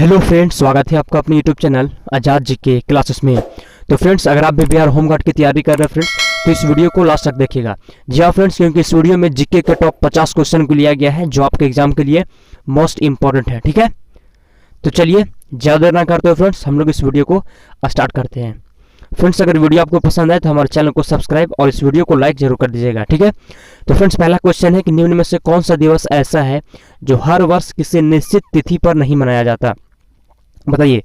Hello friends, स्वागत है आपका अपने यूट्यूब चैनल आजाद जी के क्लासेस में। तो फ्रेंड्स, अगर आप भी बिहार होमगार्ड की तैयारी कर रहे हैं फ्रेंड्स, तो इस वीडियो को लास्ट तक देखिएगा। जी हाँ फ्रेंड्स, क्योंकि इस वीडियो में जीके के टॉप 50 क्वेश्चन को लिया गया है जो आपके एग्जाम के लिए मोस्ट इंपॉर्टेंट है। ठीक है, तो चलिए ज़्यादा देर ना करते हुए फ्रेंड्स हम लोग इस वीडियो को स्टार्ट करते हैं। फ्रेंड्स, अगर वीडियो आपको पसंद आए तो हमारे चैनल को सब्सक्राइब और इस वीडियो को लाइक जरूर कर दीजिएगा। ठीक है, तो फ्रेंड्स पहला क्वेश्चन है कि निम्न में से कौन सा दिवस ऐसा है जो हर वर्ष किसी निश्चित तिथि पर नहीं मनाया जाता। बताइए,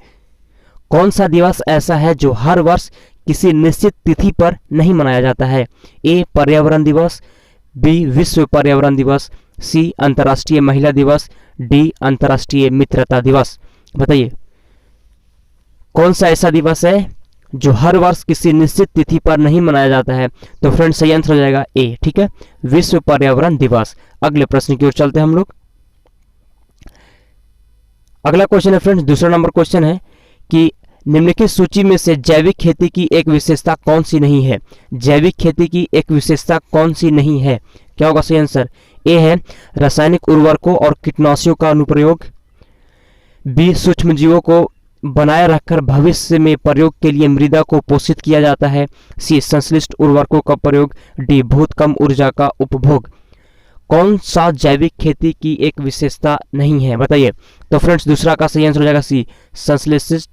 कौन सा दिवस ऐसा है जो हर वर्ष किसी निश्चित तिथि पर नहीं मनाया जाता है। ए पर्यावरण दिवस, बी विश्व पर्यावरण दिवस, सी अंतर्राष्ट्रीय महिला दिवस, डी अंतर्राष्ट्रीय मित्रता दिवस। बताइए, कौन सा ऐसा दिवस है जो हर वर्ष किसी निश्चित तिथि पर नहीं मनाया जाता है। तो फ्रेंड्स सही आंसर हो जाएगा ए। ठीक है, विश्व पर्यावरण दिवस। अगले प्रश्न की ओर चलते हैं हम लोग। अगला क्वेश्चन है फ्रेंड्स, दूसरा नंबर क्वेश्चन है कि निम्नलिखित सूची में से जैविक खेती की एक विशेषता कौन सी नहीं है। जैविक खेती की एक विशेषता कौन सी नहीं है। क्या होगा सही आंसर। ए है रासायनिक उर्वरकों और कीटनाशकों का अनुप्रयोग, बी सूक्ष्म जीवों को बनाए रखकर भविष्य में प्रयोग के लिए मृदा को पोषित किया जाता है, सी संश्लिष्ट उर्वरकों का प्रयोग, डी बहुत कम ऊर्जा का उपभोग। कौन सा जैविक खेती की एक विशेषता नहीं है। बताइए। तो फ्रेंड्स दूसरा का सही आंसर हो जाएगा सी संश्लेषित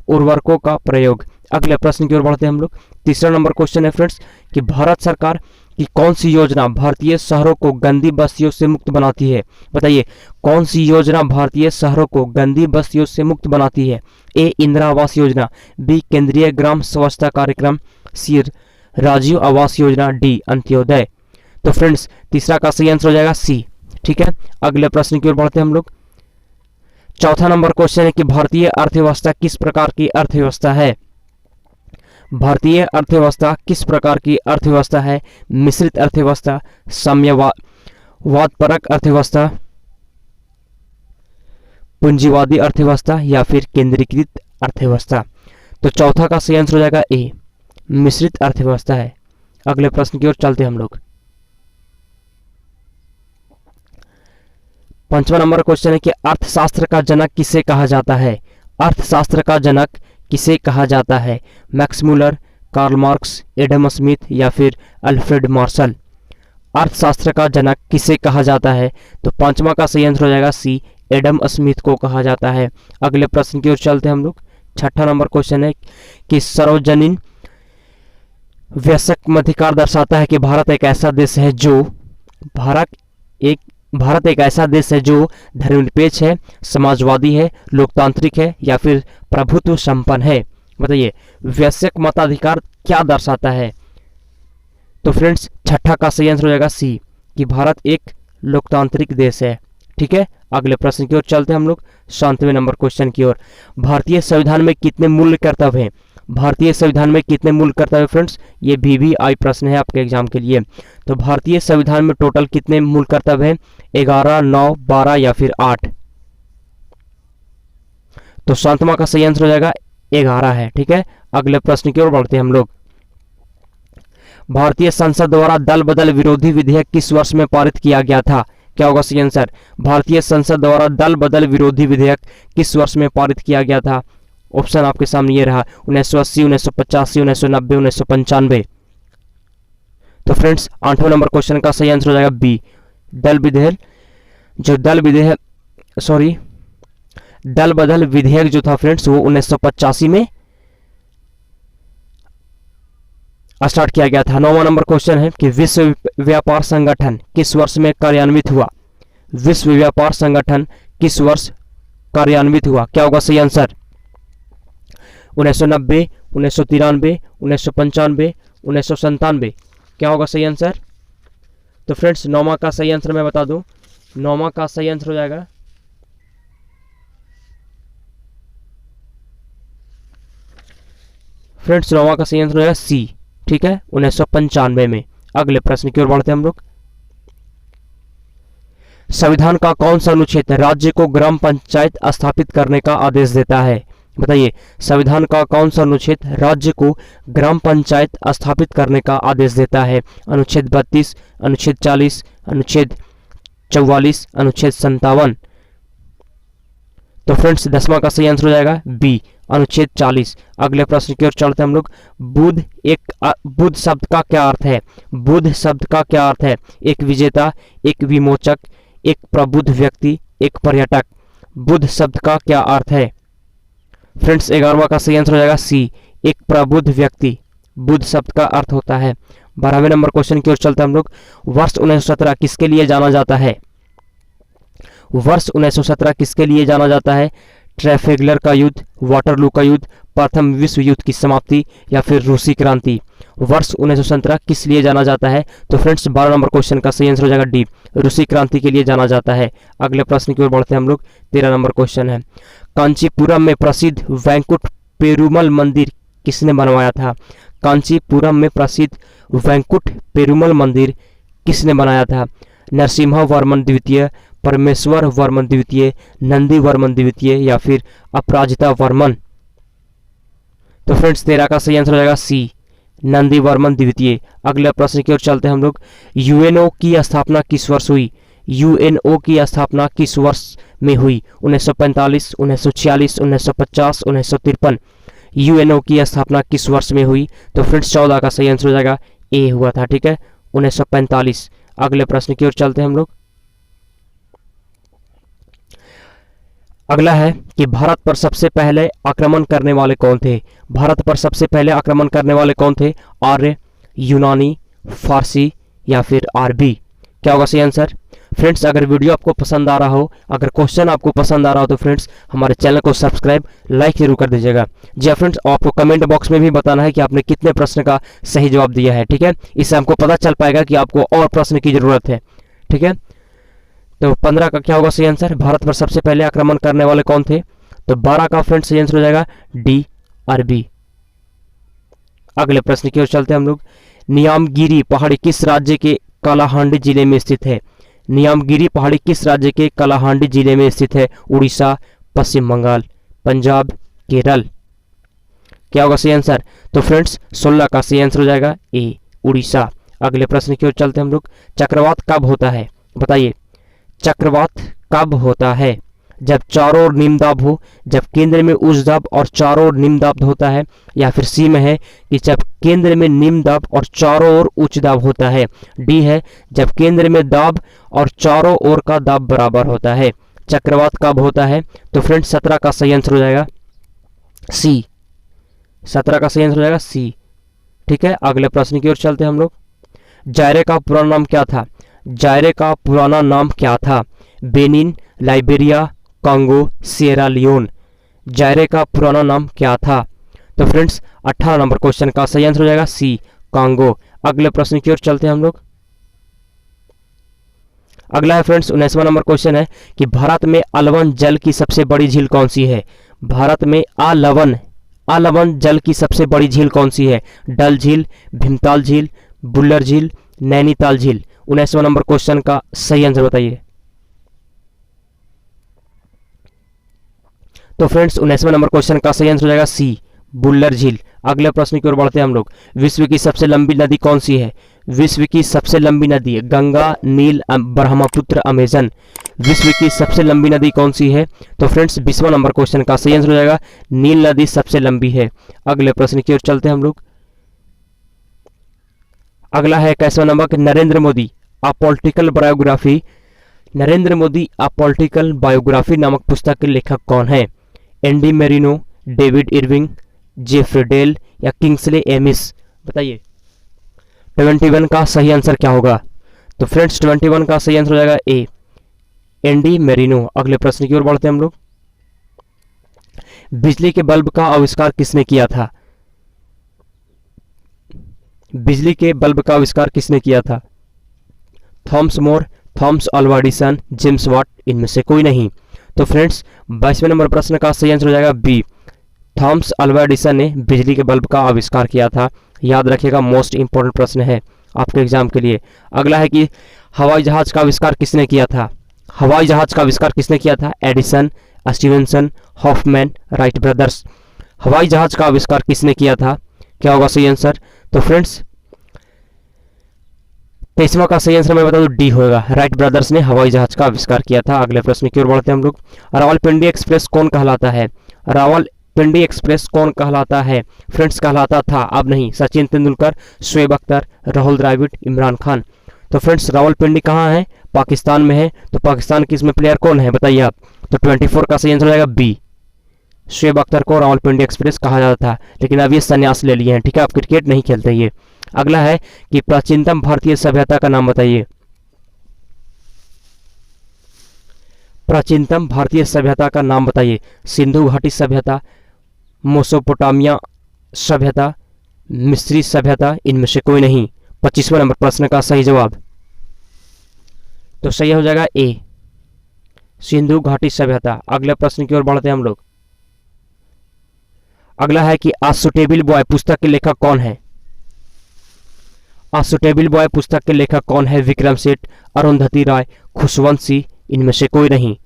उर्वरकों का प्रयोग। अगले प्रश्न की ओर बढ़ते हैं हम लोग। तीसरा नंबर क्वेश्चन है फ्रेंड्स कि भारत सरकार की कौन सी योजना भारतीय शहरों को गंदी बस्तियों से मुक्त बनाती है। बताइए, कौन सी योजना भारतीय शहरों को गंदी बस्तियों से मुक्त बनाती है। ए इंदिरा आवास योजना, बी केंद्रीय ग्राम स्वच्छता कार्यक्रम, सी राजीव आवास योजना, डी अंत्योदय। तो फ्रेंड्स तीसरा का सही आंसर हो जाएगा सी। ठीक है, अगले प्रश्न की ओर बढ़ते हैं हम लोग। चौथा नंबर क्वेश्चन है कि भारतीय अर्थव्यवस्था किस प्रकार की अर्थव्यवस्था है। भारतीय अर्थव्यवस्था किस प्रकार की अर्थव्यवस्था है। मिश्रित अर्थव्यवस्था, साम्यवादपरक अर्थव्यवस्था, पूंजीवादी अर्थव्यवस्था या फिर केंद्रीकृत अर्थव्यवस्था। तो चौथा का सही आंसर हो जाएगा ए, मिश्रित अर्थव्यवस्था है। अगले प्रश्न की ओर चलते हैं हम लोग। पांचवा नंबर क्वेश्चन है कि अर्थशास्त्र का जनक किसे कहा जाता है। अर्थशास्त्र का जनक किसे कहा जाता है। Max Muller, Karl Marx, Adam Smith या फिर अल्फ्रेड मार्शल। अर्थशास्त्र का जनक किसे कहा जाता है। तो पांचवा का सही आंसर हो जाएगा सी, एडम स्मिथ को कहा जाता है। अगले प्रश्न की ओर चलते हैं हम लोग। छठा नंबर क्वेश्चन है कि सार्वजनिक वयस्क मताधिकार दर्शाता है कि भारत एक ऐसा देश है जो धर्मनिरपेक्ष है, समाजवादी है, लोकतांत्रिक है या फिर प्रभुत्व संपन्न है। बताइए, वयस्क मताधिकार क्या दर्शाता है। तो फ्रेंड्स छठा का सही आंसर हो जाएगा सी, कि भारत एक लोकतांत्रिक देश है। ठीक है, अगले प्रश्न की ओर चलते हैं हम लोग 7वें नंबर क्वेश्चन की ओर। भारतीय संविधान में कितने मूल कर्तव्य हैं। भारतीय संविधान में कितने मूल कर्तव्य फ्रेंड्स, ये VVI प्रश्न है आपके एग्जाम के लिए। तो भारतीय संविधान में टोटल कितने मूल कर्तव्य हैं। 11, 9, 12 या फिर 8। तो 7वां का सही आंसर हो जाएगा 11 है। ठीक है, अगले प्रश्न की ओर बढ़ते हैं हम लोग। भारतीय संसद द्वारा दल बदल विरोधी विधेयक किस वर्ष में पारित किया गया था। क्या होगा सही आंसर। भारतीय संसद द्वारा दल बदल विरोधी विधेयक किस वर्ष में पारित किया गया था। ऑप्शन आपके सामने ये रहा 1980, 1985, 1990, 1995। तो फ्रेंड्स 8वें नंबर क्वेश्चन का सही आंसर हो जाएगा बी, दल बदल विधेयक जो था फ्रेंड्स वो 1985 में स्टार्ट किया गया था। 9वां नंबर क्वेश्चन है कि विश्व व्यापार संगठन किस वर्ष में कार्यान्वित हुआ। विश्व व्यापार संगठन किस वर्ष कार्यान्वित हुआ। क्या होगा सही आंसर। 1990, 1993, 1995, 1997। क्या होगा सही आंसर। तो फ्रेंड्स 9वां का सही आंसर मैं बता दूं, 9वां का सही आंसर हो जाएगा फ्रेंड्स 9वां का सही आंसर हो जाएगा सी। ठीक है, 1995 में। अगले प्रश्न की ओर बढ़ते हैं हम लोग। संविधान का कौन सा अनुच्छेद राज्य को ग्राम पंचायत स्थापित करने का आदेश देता है। बताइए, संविधान का कौन सा अनुच्छेद राज्य को ग्राम पंचायत स्थापित करने का आदेश देता है। अनुच्छेद 32, अनुच्छेद 40, अनुच्छेद 44, अनुच्छेद 57। तो फ्रेंड्स 10वां का सही आंसर हो जाएगा बी, अनुच्छेद 40। अगले प्रश्न की ओर चलते हैं हम लोग। बुद्ध शब्द का क्या अर्थ है? बुद्ध शब्द का क्या अर्थ है? एक विजेता, एक विमोचक, एक प्रबुद्ध व्यक्ति, एक पर्यटक। बुद्ध शब्द का क्या अर्थ है? फ्रेंड्स 11वां का सही आंसर हो जाएगा सी, एक प्रबुद्ध व्यक्ति बुद्ध शब्द का अर्थ होता है। 12वें नंबर क्वेश्चन की ओर चलते हैं हम लोग। वर्ष 1917 किसके लिए जाना जाता है? वर्ष 1917 किसके लिए जाना जाता है? ट्रैफेगलर का युद्ध, वाटरलू का युद्ध, प्रथम विश्व युद्ध की समाप्ति या फिर रूसी क्रांति। वर्ष 1917 किस लिए जाना जाता है? तो फ्रेंड्स 12 नंबर क्वेश्चन का सही आंसर हो जाएगा डी, रूसी क्रांति के लिए जाना जाता है। अगले प्रश्न की ओर बढ़ते हैं हम लोग। 13 नंबर क्वेश्चन है, कांचीपुरम में प्रसिद्ध वैंकुट पेरुमल मंदिर किसने बनवाया था? कांचीपुरम में प्रसिद्ध वैंकुट पेरुमल मंदिर किसने बनाया था? नरसिम्हा वर्मन द्वितीय, परमेश्वर वर्मन द्वितीय, नंदी वर्मन द्वितीय या फिर अपराजिता वर्मन। तो फ्रेंड्स 13 का सही आंसर हो जाएगा सी, नंदी वर्मन द्वितीय। अगले प्रश्न की ओर चलते हैं हम लोग। यूएनओ की स्थापना किस वर्ष हुई? यूएनओ की स्थापना किस वर्ष में हुई? 1945, 1946, 1950, 1953। यूएनओ की स्थापना किस वर्ष में हुई? तो फ्रेंड्स 14 का सही आंसर हो जाएगा ए हुआ था, ठीक है, 1945। अगले प्रश्न की ओर चलते हैं हम लोग। अगला है कि भारत पर सबसे पहले आक्रमण करने वाले कौन थे? भारत पर सबसे पहले आक्रमण करने वाले कौन थे? आर्य, यूनानी, फारसी या फिर अरबी। क्या होगा सही आंसर? फ्रेंड्स अगर वीडियो आपको पसंद आ रहा हो, अगर क्वेश्चन आपको पसंद आ रहा हो तो फ्रेंड्स हमारे चैनल को सब्सक्राइब, लाइक जरूर कर दीजिएगा। जी फ्रेंड्स, आपको कमेंट बॉक्स में भी बताना है कि आपने कितने प्रश्न का सही जवाब दिया है, ठीक है। इससे हमको पता चल पाएगा कि आपको और प्रश्न की जरूरत है, ठीक है। तो 15 का क्या होगा सही आंसर? भारत पर सबसे पहले आक्रमण करने वाले कौन थे? तो 12 का फ्रेंड्स सही आंसर हो जाएगा डी, अरबी। अगले प्रश्न की ओर चलते हैं हम लोग। नियामगिरी पहाड़ी किस राज्य के कालाहांडी जिले में स्थित है? नियामगिरी पहाड़ी किस राज्य के कालाहांडी जिले में स्थित है? उड़ीसा, पश्चिम बंगाल, पंजाब, केरल। क्या होगा सही आंसर? तो फ्रेंड्स 16 का सही आंसर हो जाएगा ए, उड़ीसा। अगले प्रश्न की ओर चलते हैं हम लोग। चक्रवात कब होता है? बताइए, चक्रवात कब होता है? जब चारों ओर निम्न दाब हो, जब केंद्र में उच्च दाब और चारों ओर निम्न दाब होता है, या फिर सी में है कि जब केंद्र में निम्न दाब और चारों ओर उच्च दाब होता है। डी है जब केंद्र में दाब और चारों ओर का दाब बराबर होता है। चक्रवात कब होता है? तो फ्रेंड्स 17 का सही आंसर हो जाएगा सी, 17 का सही आंसर हो जाएगा सी, ठीक है। अगले प्रश्न की ओर चलते हैं हम लोग। जायरे का पुराना नाम क्या था? जायरे का पुराना नाम क्या था? Benin, Liberia, Congo, Sierra Leone. Zaire का पुराना नाम क्या था? तो फ्रेंड्स 18 नंबर क्वेश्चन का सही आंसर हो जाएगा सी, कांगो। अगले प्रश्न की ओर चलते हैं हम लोग। अगला है फ्रेंड्स 19वां नंबर क्वेश्चन है कि भारत में अलवन जल की सबसे बड़ी झील कौन सी है? भारत में अलवन जल की सबसे बड़ी झील कौन सी है? डल झील, भीमताल झील, बुल्लर झील, नैनीताल झील। 19वां नंबर क्वेश्चन का सही आंसर बताइए। तो फ्रेंड्स 19वां नंबर क्वेश्चन का सही आंसर हो जाएगा सी, बुल्लर झील। अगले प्रश्न की ओर बढ़ते हैं हम लोग। विश्व की सबसे लंबी नदी कौन सी है? विश्व की सबसे लंबी नदी गंगा, नील, ब्रह्मपुत्र, अमेजन। विश्व की सबसे लंबी नदी कौन सी है? तो फ्रेंड्स 20वां नंबर क्वेश्चन का सही आंसर हो जाएगा नील नदी सबसे लंबी है। अगले प्रश्न की ओर चलते हैं हम लोग। अगला है 21वां नंबर, Narendra Modi a political biography. Narendra Modi a political biography नामक पुस्तक के लेखक कौन है? Andy Marino, David Irving, Jeffrey Dale या किंग्सले एमिस। बताइए 21 का सही आंसर क्या होगा? तो फ्रेंड्स 21 का सही आंसर हो जाएगा ए, एंडी मेरिनो। अगले प्रश्न की ओर बढ़ते हैं हम लोग। बिजली के बल्ब का आविष्कार किसने किया था? बिजली के बल्ब का आविष्कार किसने किया था? Thomas More, Thomas Alva Edison, James Watt, इनमें से कोई नहीं। तो फ्रेंड्स 22वें नंबर प्रश्न का सही आंसर हो जाएगा बी, थॉमस अल्वा एडिसन ने बिजली के बल्ब का आविष्कार किया था। याद रखिएगा, मोस्ट इंपॉर्टेंट प्रश्न है आपके एग्जाम के लिए। अगला है कि हवाई जहाज का आविष्कार किसने किया था? हवाई जहाज का आविष्कार किसने किया था? Edison, Stevenson, Hoffman, Wright brothers. हवाई जहाज का आविष्कार किसने किया था? क्या होगा सही आंसर? तो फ्रेंड्स 23वां का सही आंसर मैं बता दूं डी होगा। राइट ब्रदर्स ने हवाई जहाज का आविष्कार किया था। अगले प्रश्न की ओर बढ़ते हैं हम लोग। रावलपिंडी एक्सप्रेस कौन कहलाता है? रावलपिंडी एक्सप्रेस कौन कहलाता है? फ्रेंड्स कहलाता था, अब नहीं। सचिन तेंदुलकर, शोएब अख्तर, राहुल द्रविड़, इमरान खान। तो फ्रेंड्स रावलपिंडी कहाँ है? पाकिस्तान में है। तो पाकिस्तान की इसमें प्लेयर कौन है बताइए आप? तो 24 का सही आंसर हो जाएगा बी। शोएब अख्तर को रावलपिंडी एक्सप्रेस कहा जाता था, लेकिन अब ये संन्यास ले लिए हैं। ठीक है, आप क्रिकेट नहीं खेलते ये। अगला है कि प्राचीनतम भारतीय सभ्यता का नाम बताइए। प्राचीनतम भारतीय सभ्यता का नाम बताइए। सिंधु घाटी सभ्यता, मेसोपोटामिया सभ्यता, मिस्री सभ्यता, इनमें से कोई नहीं। 25वां नंबर प्रश्न का सही जवाब तो सही हो जाएगा ए, सिंधु घाटी सभ्यता। अगले प्रश्न की ओर बढ़ते हैं हम लोग। अगला है कि आ सुटेबल बॉय पुस्तक के लेखक कौन है? आ सुटेबल बॉय पुस्तक के लेखक कौन है? विक्रम सेठ, अरुंधति राय, खुशवंत सिंह, इनमें से कोई नहीं।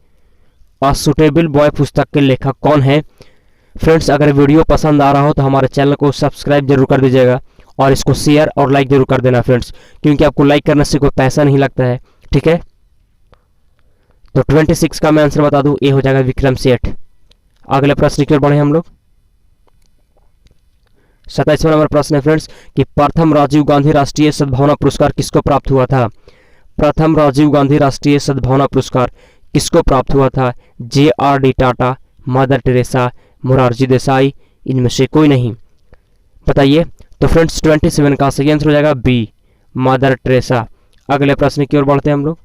आ सुटेबल बॉय पुस्तक के लेखक कौन है? फ्रेंड्स अगर वीडियो पसंद आ रहा हो तो हमारे चैनल को सब्सक्राइब जरूर कर दीजिएगा और इसको शेयर और लाइक जरूर कर देना फ्रेंड्स, क्योंकि आपको लाइक करने से कोई पैसा नहीं लगता है। ठीक है, तो 26 का मैं आंसर बता दूं, ए हो जाएगा विक्रम सेठ। अगले प्रश्न की ओर बढ़े हम लोग। 27वां नंबर प्रश्न है फ्रेंड्स कि प्रथम राजीव गांधी राष्ट्रीय सद्भावना पुरस्कार किसको प्राप्त हुआ था? प्रथम राजीव गांधी राष्ट्रीय सद्भावना पुरस्कार किसको प्राप्त हुआ था? JRD Tata, mother Teresa, Morarji Desai, इनमें से कोई नहीं। बताइए। तो फ्रेंड्स 27 का सही आंसर हो जाएगा बी, मदर टेरेसा। अगले प्रश्न की ओर बढ़ते हैं हम लोग।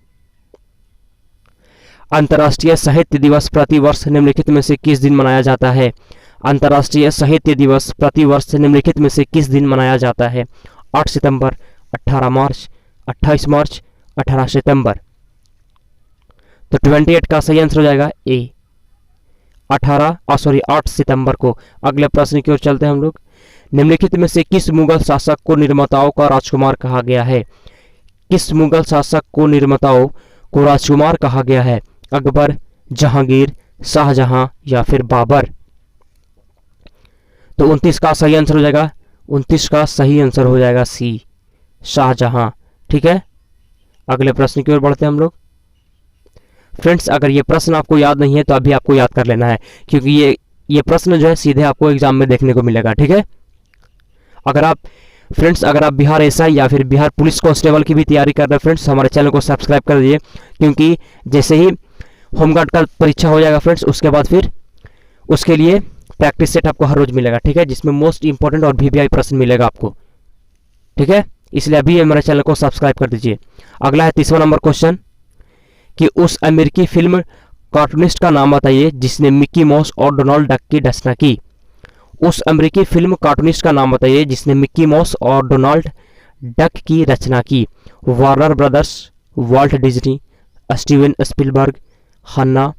अंतर्राष्ट्रीय साहित्य दिवस प्रतिवर्ष निम्नलिखित में से किस दिन मनाया जाता है? अंतर्राष्ट्रीय साहित्य दिवस प्रतिवर्ष निम्नलिखित में से किस दिन मनाया जाता है? 8 सितंबर, 18 मार्च, 28 मार्च, 18 सितंबर। तो 28 का सही आंसर हो जाएगा ए, 8 सितंबर को। अगले प्रश्न की ओर चलते हैं हम लोग। निम्नलिखित में से किस मुगल शासक को निर्माताओं का राजकुमार कहा गया है? किस मुगल शासक को निर्माताओं को राजकुमार कहा गया है? अकबर, जहांगीर, शाहजहां या फिर बाबर। तो 29 का सही आंसर हो जाएगा, 29 का सही आंसर हो जाएगा सी, शाहजहां। ठीक है, अगले प्रश्न की ओर बढ़ते हैं हम लोग। फ्रेंड्स अगर ये प्रश्न आपको याद नहीं है तो अभी आपको याद कर लेना है, क्योंकि ये प्रश्न जो है सीधे आपको एग्जाम में देखने को मिलेगा। ठीक है, अगर आप बिहार एसआई या फिर बिहार पुलिस कांस्टेबल की भी तैयारी कर रहे हैं फ्रेंड्स, हमारे चैनल को सब्सक्राइब कर दीजिए, क्योंकि जैसे ही होमगार्ड का परीक्षा हो जाएगा फ्रेंड्स, उसके बाद फिर उसके लिए प्रैक्टिस सेट आपको हर रोज मिलेगा। ठीक है, जिसमें मोस्ट इंपॉर्टेंट और VVI प्रश्न मिलेगा आपको। ठीक है, इसलिए अभी हमारे चैनल को सब्सक्राइब कर दीजिए। अगला है 30वां नंबर क्वेश्चन कि उस अमेरिकी फिल्म कार्टूनिस्ट का नाम बताइए जिसने मिक्की माउस और डोनाल्ड डक की रचना की। उस अमेरिकी फिल्म कार्टूनिस्ट का नाम बताइए जिसने मिक्की माउस और डोनाल्ड डक की रचना की। Warner Brothers, Walt Disney, Steven Spielberg, Hanna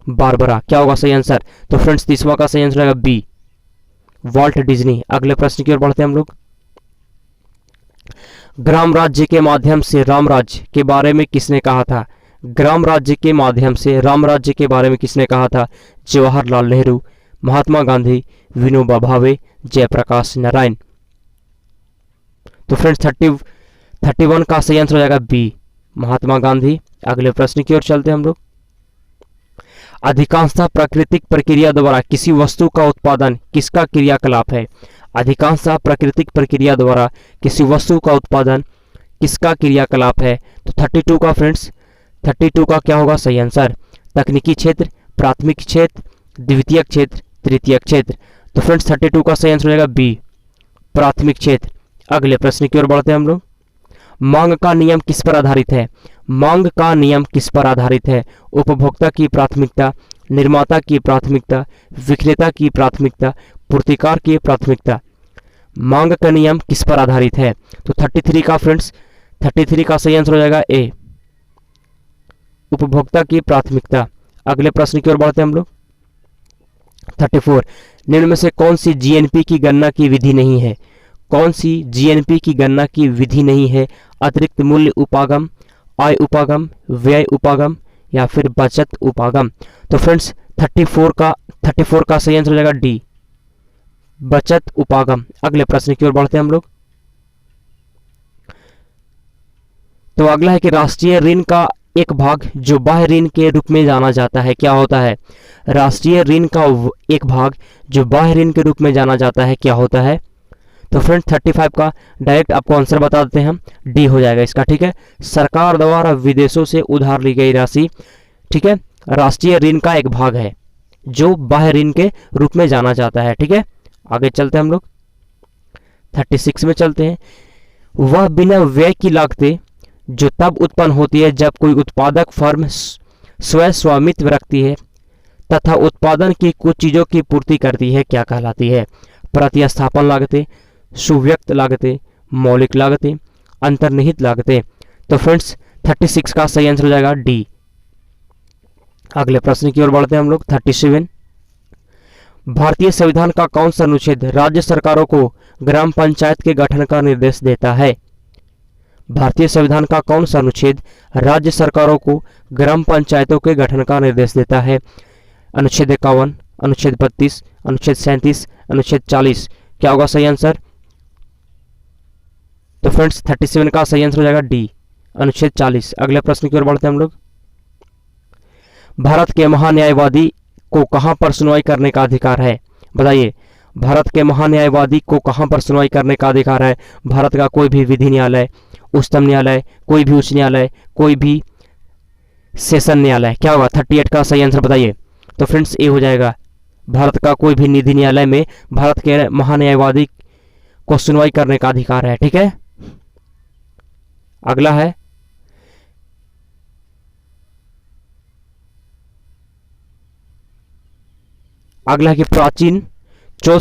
Barbera. क्या होगा सही आंसर? तो फ्रेंड्स 30वां का सही आंसर रहेगा बी, वाल्ट डिज्नी। अगले प्रश्न की ओर बढ़ते हैं हम लोग। ग्राम राज्य के माध्यम से राम राज्य के बारे में किसने कहा था? ग्राम राज्य के माध्यम से राम राज्य के बारे में किसने कहा था? जवाहरलाल नेहरू, महात्मा गांधी, विनोबा भावे, जयप्रकाश नारायण। तो फ्रेंड्स 31 का सही आंसर हो जाएगा बी, महात्मा गांधी। अगले प्रश्न की ओर चलते हैं हम लोग। अधिकांशतः प्राकृतिक प्रक्रिया द्वारा किसी वस्तु का उत्पादन किसका क्रियाकलाप है? अधिकांशतः प्राकृतिक प्रक्रिया द्वारा किसी वस्तु का उत्पादन किसका क्रियाकलाप है? तो 32 का फ्रेंड्स 32 का क्या होगा सही आंसर? तकनीकी क्षेत्र, प्राथमिक क्षेत्र, द्वितीयक क्षेत्र, तृतीयक क्षेत्र। तो फ्रेंड्स 32 का सही आंसर हो जाएगा बी, प्राथमिक क्षेत्र। अगले प्रश्न की ओर बढ़ते हैं हम लोग। मांग का नियम किस पर आधारित है? मांग का नियम किस पर आधारित है? उपभोक्ता की प्राथमिकता, निर्माता की प्राथमिकता, विक्रेता की प्राथमिकता, पूर्तिकार की प्राथमिकता। मांग का नियम किस पर आधारित है? तो 33 का फ्रेंड्स 33 का सही आंसर हो जाएगा ए, उपभोक्ता की प्राथमिकता। अगले प्रश्न की ओर बढ़ते हैं हम लोग। 34 निम्न में से कौन सी GNP की गणना की विधि नहीं है? कौन सी GNP की गणना की विधि नहीं है? अतिरिक्त मूल्य उपागम, आय उपागम, व्यय उपागम या फिर बचत उपागम। तो फ्रेंड्स 34 का सही आंसर हो जाएगा डी, बचत उपागम। अगले प्रश्न की ओर बढ़ते हैं हम लोग। तो अगला है कि राष्ट्रीय ऋण का एक भाग जो बाह्य ऋण के रूप में जाना जाता है क्या होता है? राष्ट्रीय ऋण का एक भाग जो बाह्य ऋण के रूप में जाना जाता है क्या होता है? तो फ्रेंड 35 का डायरेक्ट आपको आंसर बता देते हैं हम, डी हो जाएगा इसका। ठीक है, सरकार द्वारा विदेशों से उधार ली गई राशि, ठीक है, राष्ट्रीय ऋण का एक भाग है जो बाह्य ऋण के रूप में जाना जाता है। ठीक है, आगे चलते हैं हम लोग 36 में चलते हैं। वह बिना व्यय की लागतें जो तब उत्पन्न होती है जब कोई उत्पादक फर्म स्वयं स्वामित्व रखती है तथा उत्पादन की कुछ चीजों की पूर्ति करती है क्या कहलाती है? प्रतिस्थापन लागतें, सुव्यक्त लागतें, मौलिक लागतें, अंतर्निहित लागतें। तो फ्रेंड्स 36 का सही आंसर हो जाएगा डी। अगले प्रश्न की ओर बढ़ते हैं हम लोग 37। भारतीय संविधान का कौन सा अनुच्छेद राज्य सरकारों को ग्राम पंचायत के गठन का निर्देश देता है? भारतीय संविधान का कौन सा अनुच्छेद राज्य सरकारों को ग्राम पंचायतों के गठन का निर्देश देता है? अनुच्छेद 51, अनुच्छेद 32, अनुच्छेद 37, अनुच्छेद 40। क्या होगा सही आंसर? तो फ्रेंड्स 37 का सही आंसर हो जाएगा डी, अनुच्छेद 40। अगले प्रश्न की ओर बढ़ते हैं हम लोग। भारत के महान्यायवादी को कहां पर सुनवाई करने का अधिकार है? बताइए, भारत के महान्यायवादी को कहां पर सुनवाई करने का अधिकार है? भारत का कोई भी विधि न्यायालय, उच्चतम न्यायालय, कोई भी उच्च न्यायालय, कोई भी सेशन न्यायालय। क्या होगा 38 का सही आंसर बताइए? तो फ्रेंड्स ए हो जाएगा, भारत का कोई भी निधि न्यायालय में भारत के महान्यायवादी को सुनवाई करने का अधिकार है। ठीक है, अगला है कि प्राचीन चोल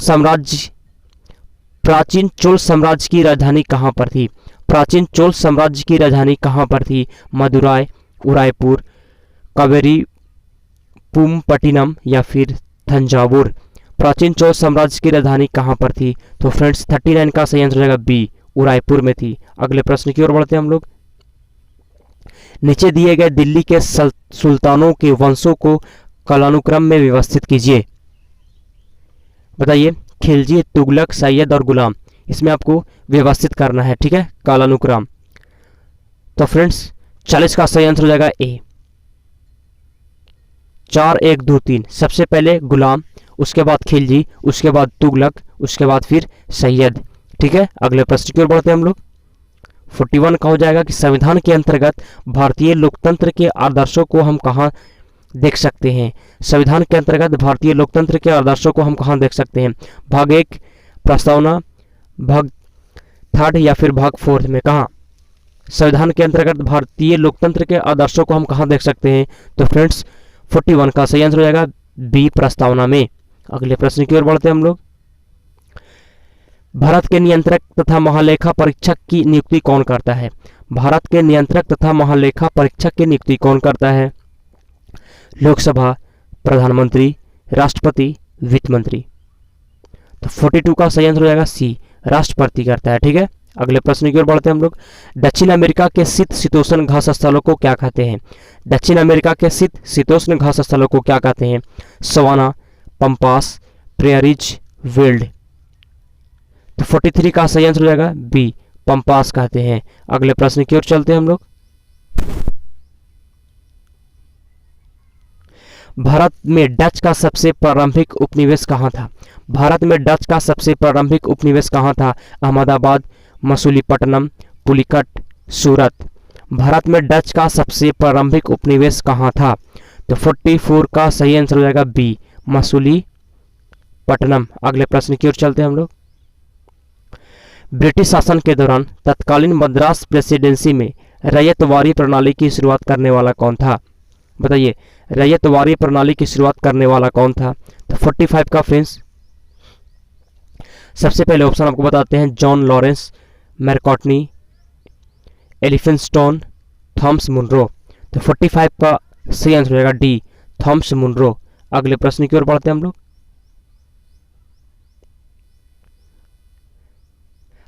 साम्राज्य की राजधानी कहां पर थी? प्राचीन चोल साम्राज्य की राजधानी कहां पर थी? मदुराई, उदयपुर, कावेरी पुमपट्टिनम या फिर तंजावुर। प्राचीन चोल साम्राज्य की राजधानी कहां पर थी? तो फ्रेंड्स 39 का सही आंसर हो जाएगा बी, उदयपुर में थी। अगले प्रश्न की ओर बढ़ते हैं हम लोग। नीचे दिए गए दिल्ली के सुल्तानों के वंशों को कालानुक्रम में व्यवस्थित कीजिए। बताइए, खिलजी, तुगलक, सैयद और गुलाम, इसमें आपको व्यवस्थित करना है। ठीक है, कालानुक्रम। तो फ्रेंड्स 40 का सही आंसर हो जाएगा ए, 4 1 2 3। सबसे पहले गुलाम, उसके बाद खिलजी, उसके बाद तुगलक, उसके बाद फिर सैयद। ठीक है, अगले प्रश्न की ओर बढ़ते हैं हम लोग। 41 का हो जाएगा कि संविधान के अंतर्गत भारतीय लोकतंत्र के आदर्शों को हम कहाँ देख सकते हैं? संविधान के अंतर्गत भारतीय लोकतंत्र के आदर्शों को हम कहाँ देख सकते हैं? भाग 1 प्रस्तावना, भाग 3 या फिर भाग 4 में कहाँ? संविधान के अंतर्गत भारतीय लोकतंत्र के आदर्शों को हम कहाँ देख सकते हैं? तो फ्रेंड्स 41 का सही आंसर हो जाएगा बी, प्रस्तावना में। अगले प्रश्न की ओर बढ़ते हैं हम लोग। भारत के नियंत्रक तथा महालेखा परीक्षक की नियुक्ति कौन करता है? भारत के नियंत्रक तथा महालेखा परीक्षक की नियुक्ति कौन करता है? लोकसभा, प्रधानमंत्री, राष्ट्रपति, वित्त मंत्री। तो 42 का सही आंसर हो जाएगा सी, राष्ट्रपति करता है। ठीक है, अगले प्रश्न की ओर बढ़ते हैं हम लोग। दक्षिण अमेरिका के शीतोष्ण घास स्थलों को क्या कहते हैं? दक्षिण अमेरिका के शीतोष्ण घास स्थलों को क्या कहते हैं? Savanna, pampas, prairies, veld. तो 43 का सही आंसर हो जाएगा बी, पंपास कहते हैं। अगले प्रश्न की ओर चलते हैं हम लोग। भारत में डच का सबसे प्रारंभिक उपनिवेश कहाँ था? भारत में डच का सबसे प्रारंभिक उपनिवेश कहाँ था? अहमदाबाद, मसूलीपट्टनम, पुलिकट, सूरत। भारत में डच का सबसे प्रारंभिक उपनिवेश कहाँ था? तो 44 का सही आंसर हो जाएगा बी, मसूलीपट्टनम। अगले प्रश्न की ओर चलते हैं हम लोग। ब्रिटिश शासन के दौरान तत्कालीन मद्रास प्रेसिडेंसी में रैयतवारी प्रणाली की शुरुआत करने वाला कौन था? बताइए, रैयतवारी प्रणाली की शुरुआत करने वाला कौन था? तो 45 का फ्रेंड्स सबसे पहले ऑप्शन आपको बताते हैं, John Lawrence, McCartney, Elphinstone, Thomas Munro. तो 45 का सही आंसर हो जाएगा डी, थॉमस मुनरो। अगले प्रश्न की ओर बढ़ते हैं हम लोग।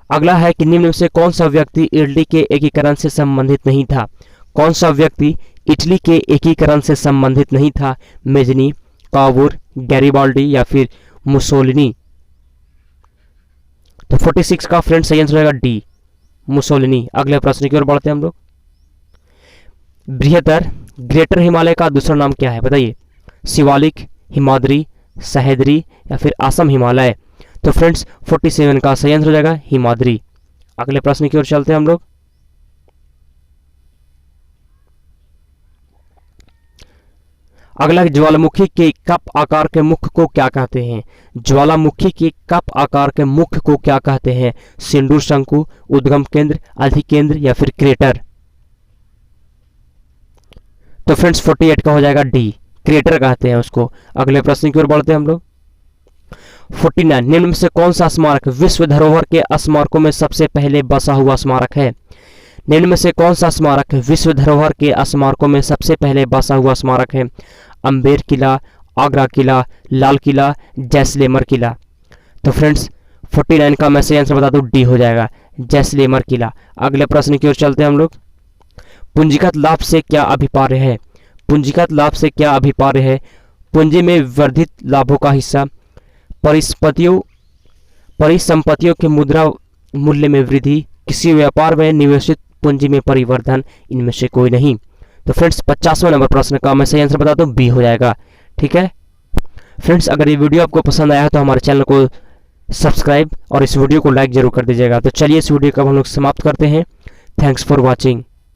अगला है कि निम्न में से कौन सा व्यक्ति इटली के एकीकरण से संबंधित नहीं था? कौन सा व्यक्ति इटली के एकीकरण से संबंधित नहीं था? मेजनी, कावूर, गैरिबाल्डी या फिर मुसोलिनी। तो 46 का फ्रेंड सही आंसर रहेगा डी, मुसोलिनी। अगले प्रश्न की ओर बढ़ते हैं हम लोग। बृहत्तर ग्रेटर हिमालय का दूसरा नाम क्या है, बताइए। शिवालिक, हिमाद्री, सह्याद्री या फिर असम हिमालय। तो फ्रेंड्स 47 का सही आंसर हो जाएगा हिमाद्री। अगले प्रश्न की ओर चलते हैं हम लोग। अगला, ज्वालामुखी के कप आकार के मुख को क्या कहते हैं। ज्वालामुखी के कप आकार के मुख को क्या कहते हैं। सिंदूर शंकु, उद्गम केंद्र, अधिकेंद्र या फिर क्रेटर। तो फ्रेंड्स 48 का हो जाएगा डी, क्रेटर कहते हैं उसको। अगले प्रश्न की ओर बढ़ते हैं हम लोग। 49, निम्न में से कौन सा स्मारक विश्व धरोहर के स्मारकों में सबसे पहले बसा हुआ स्मारक है। निम्न में से कौन सा स्मारक विश्व धरोहर के स्मारकों में सबसे पहले बसा हुआ स्मारक है। अम्बेर किला, आगरा किला, लाल किला, जैसलमेर किला। तो फ्रेंड्स 49 का मैं सही आंसर बता दूं डी हो जाएगा, जैसलमेर किला। अगले प्रश्न की ओर चलते हैं हम लोग। पूंजीगत लाभ से क्या अभिप्राय है। पूंजीगत लाभ से क्या अभिप्राय है। पूंजी में वर्धित लाभों का हिस्सा, परिसंपत्तियों के मुद्रा मूल्य में वृद्धि, किसी व्यापार में निवेशित पूंजी में परिवर्तन, इनमें से कोई नहीं। तो फ्रेंड्स 50वां नंबर प्रश्न का मैं सही आंसर बता दूं बी हो जाएगा। ठीक है फ्रेंड्स, अगर ये वीडियो आपको पसंद आया है तो हमारे चैनल को सब्सक्राइब और इस वीडियो को लाइक जरूर कर दीजिएगा। तो चलिए इस वीडियो को हम लोग समाप्त करते हैं। Thanks for watching.